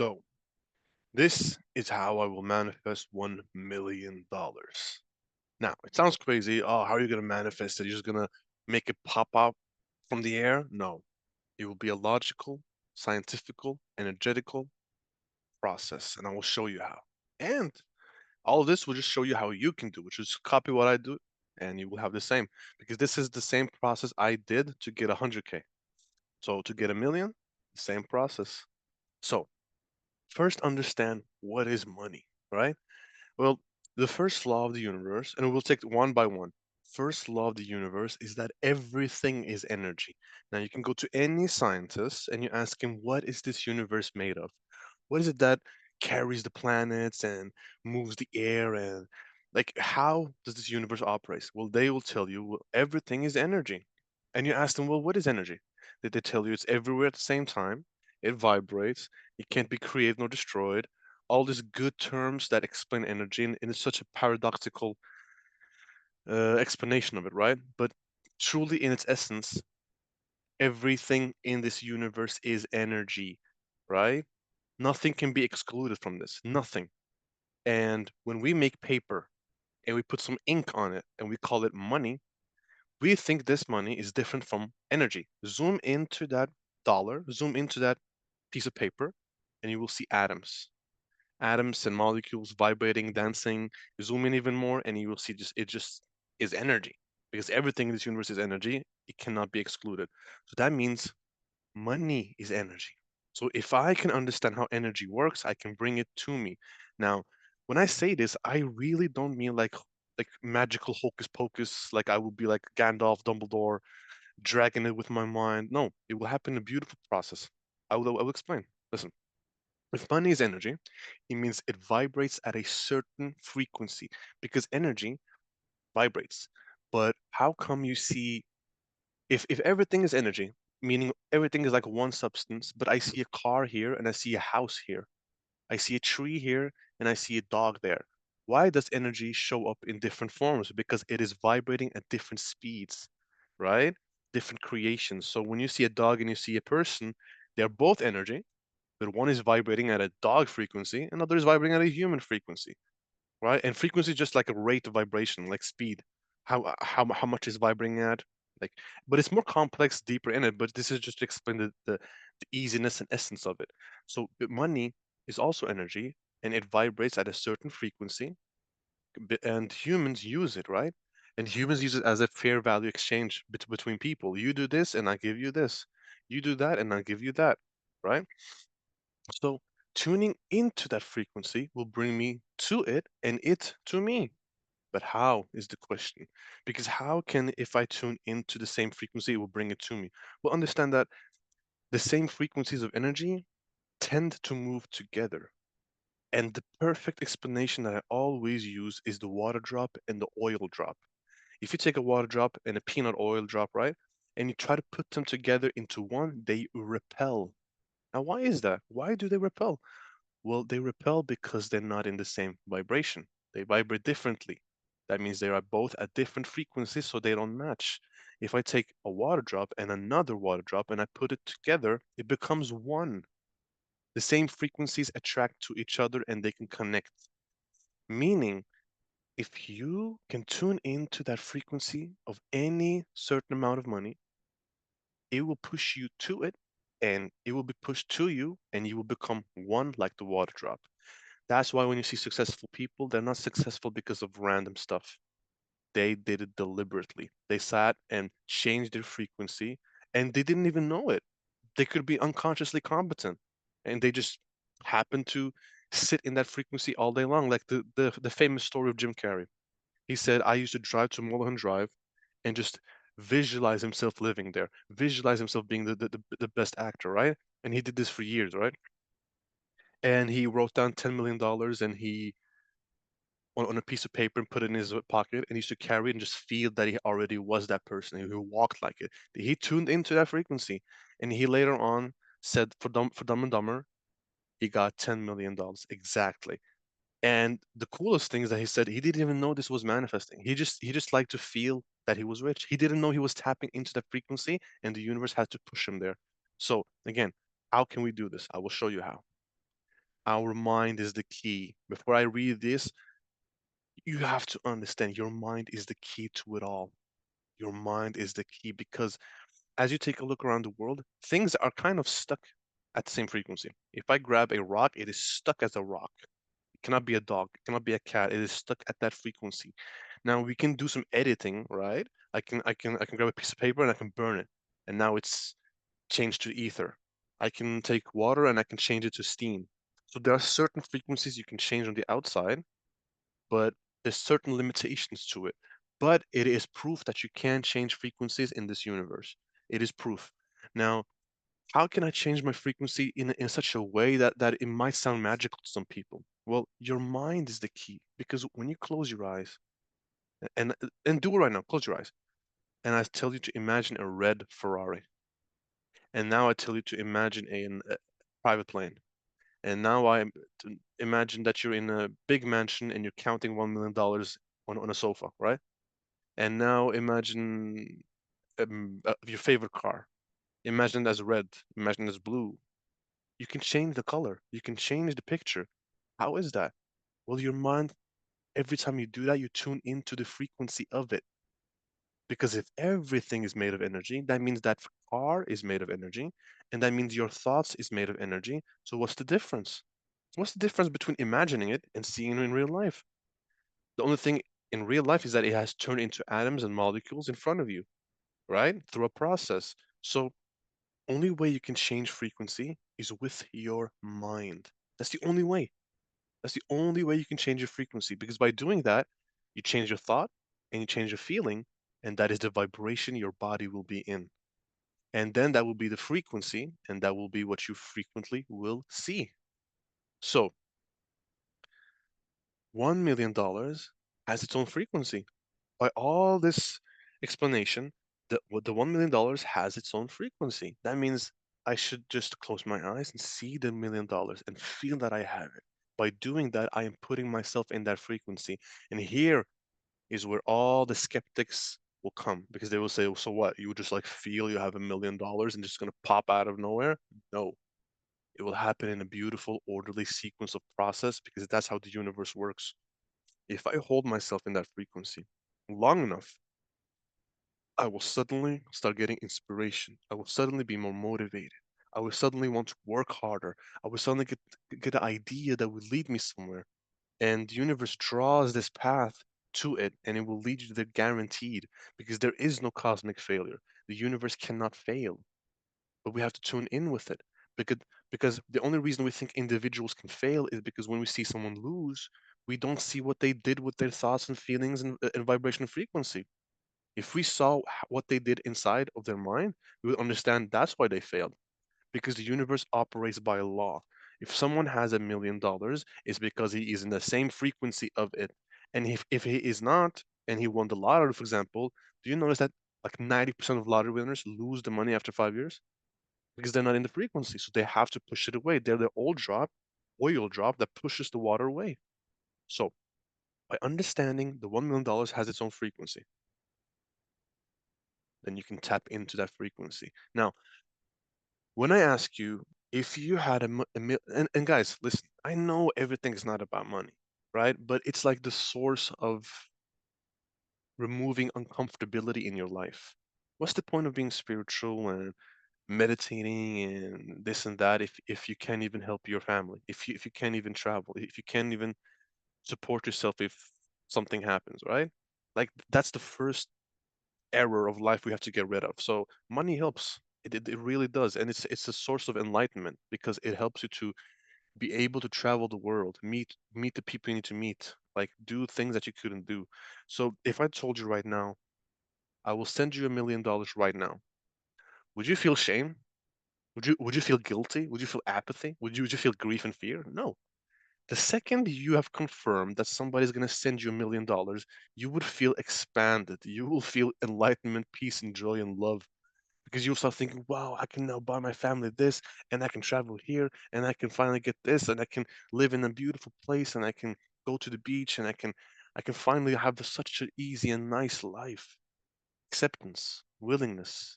So, this is how I will manifest $1 million. Now, it sounds crazy. Oh, how are you going to manifest it? You're just going to make it pop out from the air? No, it will be a logical, scientifical, energetical process, and I will show you how. And all of this will just show you how you can do, which is copy what I do, and you will have the same. Because this is the same process I did to get 100K. So, to get a million, same process. So, first understand what is money, right? Well, the first law of the universe, and we'll take it one by one. First law of the universe is that everything is energy. Now, you can go to any scientist and you ask him, what is this universe made of? What is it that carries the planets and moves the air and like how does this universe operate? Well, they will tell you, well, everything is energy. And you ask them, well, what is energy? They tell you it's everywhere at the same time. It vibrates. It can't be created nor destroyed. All these good terms that explain energy, and it's such a paradoxical explanation of it, right? But truly, in its essence, everything in this universe is energy, right? Nothing can be excluded from this. Nothing. And when we make paper and we put some ink on it and we call it money, we think this money is different from energy. Zoom into that dollar, zoom into that piece of paper, and you will see atoms. Atoms and molecules vibrating, dancing. Zoom in even more, and you will see just is energy. Because everything in this universe is energy, it cannot be excluded. So that means money is energy. So if I can understand how energy works, I can bring it to me. Now, when I say this, I really don't mean like magical hocus pocus, like I will be like Gandalf, Dumbledore, dragging it with my mind. No, it will happen in a beautiful process. I will explain. Listen, if money is energy, it means it vibrates at a certain frequency because energy vibrates. But how come you see if everything is energy, meaning everything is like one substance, but I see a car here and I see a house here, I see a tree here and I see a dog there. Why does energy show up in different forms? Because it is vibrating at different speeds, right? Different creations. So when you see a dog and you see a person, they're both energy, but one is vibrating at a dog frequency, and another is vibrating at a human frequency, right? And frequency is just like a rate of vibration, like speed. How much is vibrating at? Like, but it's more complex, deeper in it. But this is just to explain the easiness and essence of it. So money is also energy, and it vibrates at a certain frequency, and humans use it, right? And humans use it as a fair value exchange between people. You do this, and I give you this. You do that, and I give you that, right? So tuning into that frequency will bring me to it and it to me. But how is the question? Because how can, if I tune into the same frequency, it will bring it to me? Well, understand that the same frequencies of energy tend to move together. And the perfect explanation that I always use is the water drop and the oil drop. If you take a water drop and a peanut oil drop, right? And you try to put them together into one, they repel. Now, why is that? Why do they repel? Well, they repel because they're not in the same vibration. They vibrate differently. That means they are both at different frequencies, so they don't match. If I take a water drop and another water drop and I put it together, it becomes one. The same frequencies attract to each other and they can connect. Meaning, if you can tune into that frequency of any certain amount of money, it will push you to it and it will be pushed to you and you will become one like the water drop. That's why when you see successful people, they're not successful because of random stuff. They did it deliberately. They sat and changed their frequency and they didn't even know it. They could be unconsciously competent and they just happened to sit in that frequency all day long. Like the famous story of Jim Carrey. He said, I used to drive to Mulholland Drive and just visualize himself living there, visualize himself being the best actor, right? And he did this for years, right? And he wrote down $10 million and he on a piece of paper and put it in his pocket and he used to carry it and just feel that he already was that person who walked like it. He tuned into that frequency and he later on said for Dumb and Dumber, he got $10 million exactly. And the coolest thing is that he said he didn't even know this was manifesting. He just liked to feel that he was rich. He didn't know he was tapping into that frequency and the universe had to push him there. So again, how can we do this? I will show you how. Our mind is the key. Before I read this, you have to understand your mind is the key to it all. Your mind is the key because as you take a look around the world, things are kind of stuck at the same frequency. If I grab a rock, it is stuck as a rock. It cannot be a dog, it cannot be a cat. It is stuck at that frequency. Now we can do some editing, right? I can grab a piece of paper and I can burn it. And now it's changed to ether. I can take water and I can change it to steam. So there are certain frequencies you can change on the outside, but there's certain limitations to it. But it is proof that you can change frequencies in this universe. It is proof. Now, how can I change my frequency in such a way that it might sound magical to some people? Well, your mind is the key because when you close your eyes and do it right now, close your eyes, and I tell you to imagine a red Ferrari, and now I tell you to imagine a private plane, and now to imagine that you're in a big mansion and you're counting $1 million on a sofa, right? And now imagine your favorite car. Imagine it as red. Imagine it as blue. You can change the color. You can change the picture. How is that? Well, your mind, every time you do that, you tune into the frequency of it. Because if everything is made of energy, that means that car is made of energy, and that means your thoughts is made of energy. So what's the difference? What's the difference between imagining it and seeing it in real life? The only thing in real life is that it has turned into atoms and molecules in front of you, right? Through a process. So only way you can change frequency is with your mind. That's the only way. That's the only way you can change your frequency because by doing that, you change your thought and you change your feeling, and that is the vibration your body will be in. And then that will be the frequency, and that will be what you frequently will see. So, $1 million has its own frequency. By all this explanation, the $1 million has its own frequency. That means I should just close my eyes and see the $1 million and feel that I have it. By doing that, I am putting myself in that frequency. And here is where all the skeptics will come because they will say, "Oh, so what? You just like feel you have $1 million and just gonna pop out of nowhere?" No, it will happen in a beautiful, orderly sequence of process because that's how the universe works. If I hold myself in that frequency long enough, I will suddenly start getting inspiration. I will suddenly be more motivated. I will suddenly want to work harder. I will suddenly get an idea that will lead me somewhere. And the universe draws this path to it, and it will lead you there guaranteed because there is no cosmic failure. The universe cannot fail, but we have to tune in with it because the only reason we think individuals can fail is because when we see someone lose, we don't see what they did with their thoughts and feelings and vibration frequency. If we saw what they did inside of their mind, we would understand that's why they failed because the universe operates by a law. If someone has $1 million, it's because he is in the same frequency of it. And if he is not, and he won the lottery, for example, do you notice that like 90% of lottery winners lose the money after 5 years? Because they're not in the frequency. So they have to push it away. They're the oil drop that pushes the water away. So by understanding the $1 million has its own frequency, then you can tap into that frequency. Now, when I ask you if you had and guys, listen, I know everything is not about money, right? But it's like the source of removing uncomfortability in your life. What's the point of being spiritual and meditating and this and that if you can't even help your family, if you can't even travel, if you can't even support yourself if something happens, right? Like that's the first error of life we have to get rid of. So money helps. It really does, and it's a source of enlightenment because it helps you to be able to travel the world, meet the people you need to meet, like do things that you couldn't do. So if I told you right now, I will send you $1 million right now, would you feel shame? Would you feel guilty? Would you feel apathy? Would you feel grief and fear? No. The second you have confirmed that somebody's going to send you $1 million, you would feel expanded. You will feel enlightenment, peace, and joy and love because you'll start thinking, wow, I can now buy my family this, and I can travel here, and I can finally get this, and I can live in a beautiful place, and I can go to the beach, and I can finally have such an easy and nice life. Acceptance, willingness.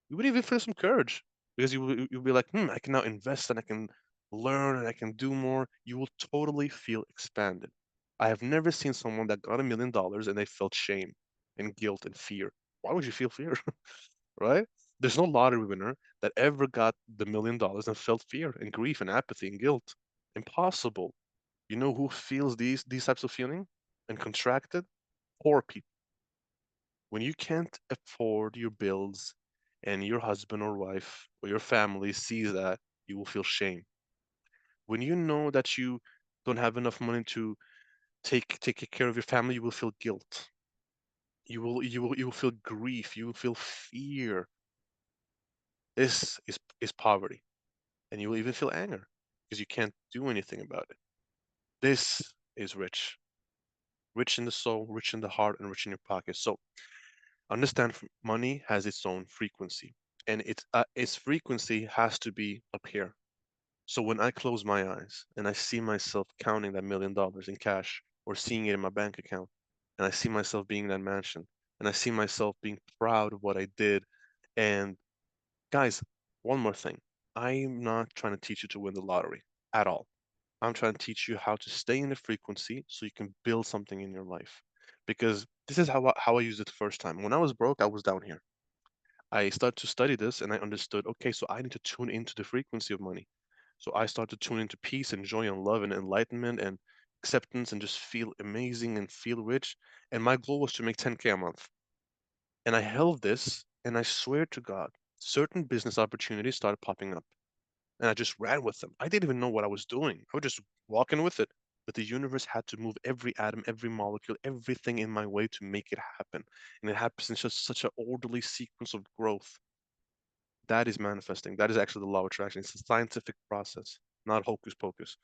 You would even feel some courage because you'll be like, I can now invest and I can learn and I can do more, you will totally feel expanded. I have never seen someone that got $1 million and they felt shame and guilt and fear. Why would you feel fear? Right? There's no lottery winner that ever got the $1 million and felt fear and grief and apathy and guilt. Impossible. You know who feels these types of feeling and contracted? Poor people. When you can't afford your bills and your husband or wife or your family sees that, you will feel shame. When you know that you don't have enough money to take care of your family, you will feel guilt. You will feel grief. You will feel fear. This is poverty, and you will even feel anger because you can't do anything about it. This is rich, rich in the soul, rich in the heart, and rich in your pocket. So understand, money has its own frequency, and its frequency has to be up here. So when I close my eyes and I see myself counting that $1 million in cash or seeing it in my bank account, and I see myself being in that mansion, and I see myself being proud of what I did. And guys, one more thing. I'm not trying to teach you to win the lottery at all. I'm trying to teach you how to stay in the frequency so you can build something in your life. Because this is how I used it the first time. When I was broke, I was down here. I started to study this and I understood, okay, so I need to tune into the frequency of money. So I started to tune into peace and joy and love and enlightenment and acceptance and just feel amazing and feel rich. And my goal was to make 10K a month. And I held this and I swear to God, certain business opportunities started popping up and I just ran with them. I didn't even know what I was doing. I was just walking with it. But the universe had to move every atom, every molecule, everything in my way to make it happen. And it happens in just such an orderly sequence of growth. That is manifesting. That is actually the law of attraction. It's a scientific process, not hocus pocus.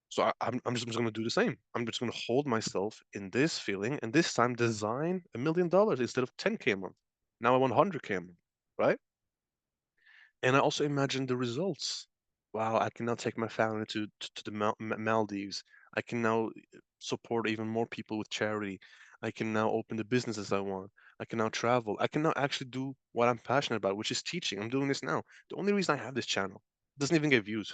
So I'm just going to do the same. I'm just going to hold myself in this feeling and this time design $1 million instead of 10K a month. Now I want 100K a month, right? And I also imagine the results. Wow, I can now take my family to the Maldives. I can now support even more people with charity. I can now open the businesses I want. I can now travel. I can now actually do what I'm passionate about, which is teaching. I'm doing this now. The only reason I have this channel doesn't even get views.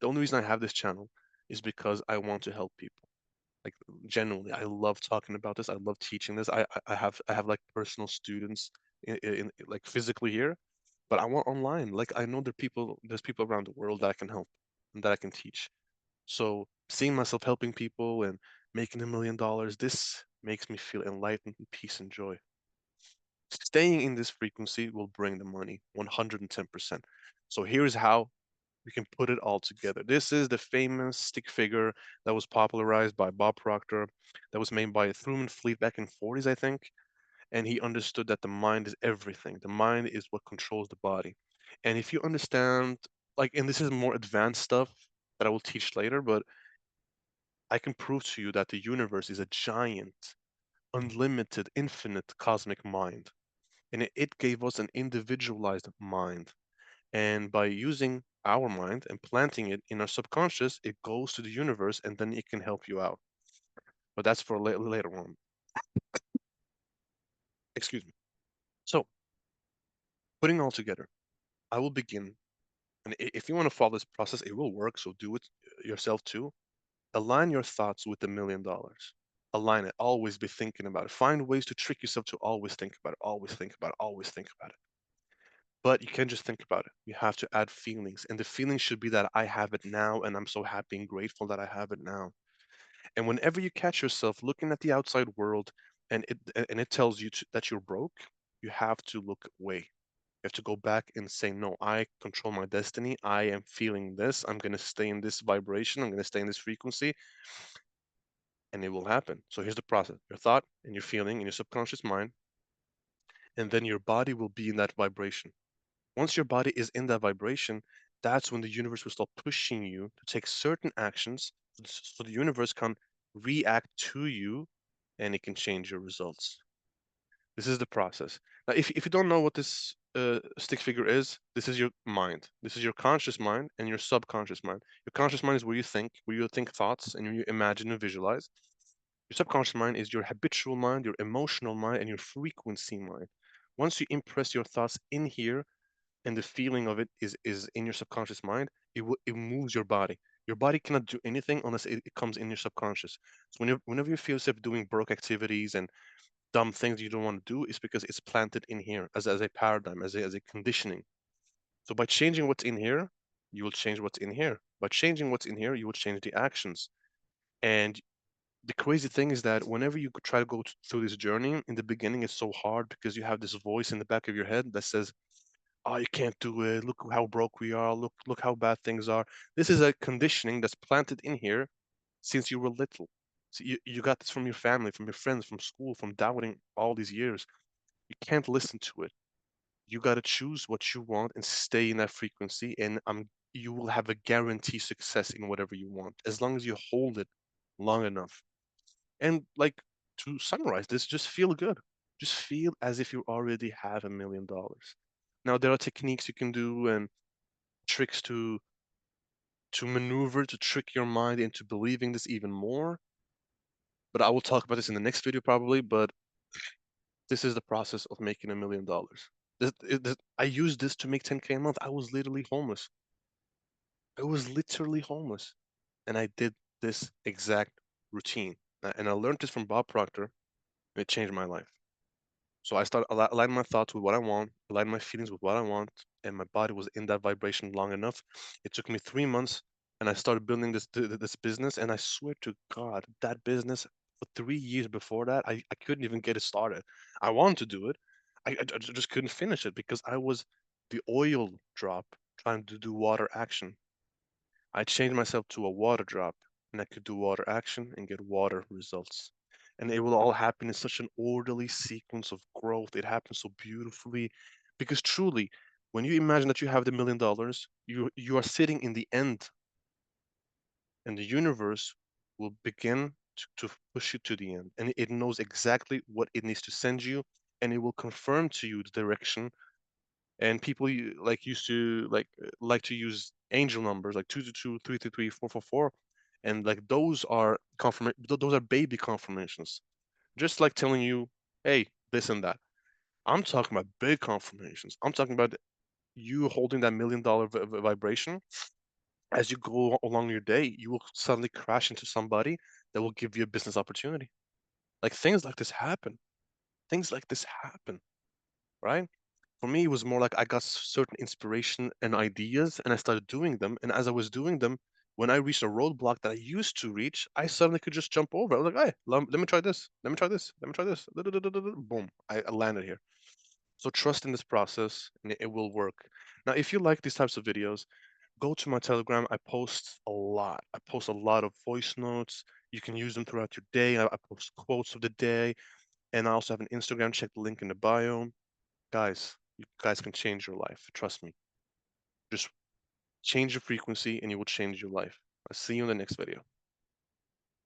The only reason I have this channel is because I want to help people. Like genuinely, I love talking about this. I love teaching this. I have like personal students in like physically here, but I want online. Like I know there's people around the world that I can help and that I can teach. So seeing myself helping people and making $1 million, this makes me feel enlightened, peace, and joy. Staying in this frequency will bring the money 110%. So here's how we can put it all together. This is the famous stick figure that was popularized by Bob Proctor, that was made by Truman Fleet back in 40s, I think. And he understood that the mind is everything. The mind is what controls the body. And if you understand, like, and this is more advanced stuff that I will teach later, but I can prove to you that the universe is a giant, unlimited, infinite cosmic mind. And it gave us an individualized mind. And by using our mind and planting it in our subconscious, it goes to the universe and then it can help you out. But that's for later on. Excuse me. So, putting all together, I will begin. And if you want to follow this process, it will work. So do it yourself too. Align your thoughts with $1 million. Align it. Always be thinking about it. Find ways to trick yourself to always think about it, always think about it, always think about it. But you can't just think about it. You have to add feelings. And the feeling should be that I have it now and I'm so happy and grateful that I have it now. And whenever you catch yourself looking at the outside world and it tells you that you're broke, you have to look away. You have to go back and say, no, I control my destiny. I am feeling this. I'm going to stay in this vibration. I'm going to stay in this frequency, and it will happen. So here's the process: your thought and your feeling in your subconscious mind, and then your body will be in that vibration. Once your body is in that vibration, that's when the universe will start pushing you to take certain actions so the universe can react to you and it can change your results. This is the process. Now, if you don't know what this stick figure is, this is your mind. This is your conscious mind and your subconscious mind. Your conscious mind is where you think thoughts and you imagine and visualize. Your subconscious mind is your habitual mind, your emotional mind, and your frequency mind. Once you impress your thoughts in here, and the feeling of it is in your subconscious mind. It moves your body. Your body cannot do anything unless it comes in your subconscious. So whenever you feel yourself doing broke activities and dumb things you don't want to do, it's because it's planted in here as a paradigm, as a conditioning. So by changing what's in here, you will change what's in here. By changing what's in here, you will change the actions. And the crazy thing is that whenever you try to go through this journey, in the beginning, it's so hard because you have this voice in the back of your head that says, "Oh, you can't do it. Look how broke we are. Look how bad things are." This is a conditioning that's planted in here since you were little. So you got this from your family, from your friends, from school, from doubting all these years. You can't listen to it. You got to choose what you want and stay in that frequency, and you will have a guaranteed success in whatever you want as long as you hold it long enough. And like, to summarize this, just feel good. Just feel as if you already have $1 million. Now there are techniques you can do and tricks to maneuver to trick your mind into believing this even more. But I will talk about this in the next video probably. But this is the process of making $1 million. I used this to make 10K a month. I was literally homeless. I was literally homeless, and I did this exact routine. And I learned this from Bob Proctor, and it changed my life. So I started aligning my thoughts with what I want, aligning my feelings with what I want, and my body was in that vibration long enough. It took me 3 months, and I started building this business. And I swear to God, that business for 3 years before that, I couldn't even get it started. I wanted to do it, I just couldn't finish it because I was the oil drop trying to do water action. I changed myself to a water drop, and I could do water action and get water results. And it will all happen in such an orderly sequence of growth. It happens so beautifully. Because truly, when you imagine that you have the $1 million, you are sitting in the end, and the universe will begin to push you to the end. And it knows exactly what it needs to send you, and it will confirm to you the direction. And people like used to like to use angel numbers like 222, 333, 444, and like those are baby confirmations, just like telling you, hey, this and that. I'm talking about big confirmations. I'm talking about you holding that $1 million vibration. As you go along your day, you will suddenly crash into somebody that will give you a business opportunity. Like, things like this happen. Things like this happen, right? For me, it was more like I got certain inspiration and ideas, and I started doing them. And as I was doing them, when I reached a roadblock that I used to reach, I suddenly could just jump over. I was like, hey, let me try this. Let me try this. Let me try this. Boom, I landed here. So trust in this process, and it will work. Now, if you like these types of videos, go to my Telegram. I post a lot. I post a lot of voice notes. You can use them throughout your day. I post quotes of the day, and I also have an Instagram. Check the link in the bio. Guys, you guys can change your life. Trust me. Just change your frequency and you will change your life. I'll see you in the next video.